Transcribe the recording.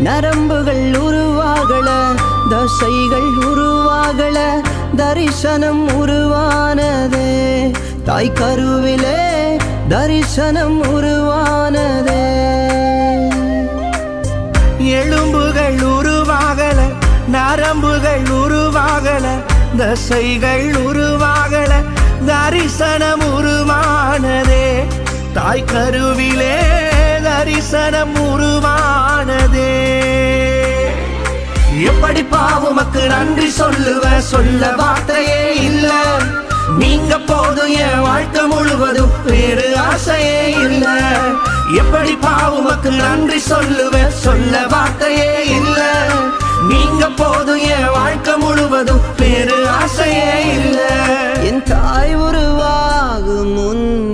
நரம்புகள் உருவாகல, தசைகள் உருவாகல, தரிசனம் உருவானதே. தாய் கருவிலே தரிசனம் உருவானதே. எலும்புகள் உருவாகல, நரம்புகள் உருவாகல, தசைகள் உருவாகல, தரிசனம் உருவானதே. தாய் கருவிலே தரிசனம் உருவானதே. எப்படி பாவுமக்கு நன்றி சொல்லுவ, சொல்ல வார்த்தையே இல்ல. நீங்க போதும் என் வாழ்க்கை முழுவதும், வேறு ஆசையே இல்ல. எப்படி பாவுமக்கு நன்றி சொல்லுவ, சொல்ல வார்த்தையே இல்ல. நீங்க போதும் என் வாழ்க்கை முழுவதும், வேறு ஆசையே இல்ல. என் தாய் உருவாகும் முன்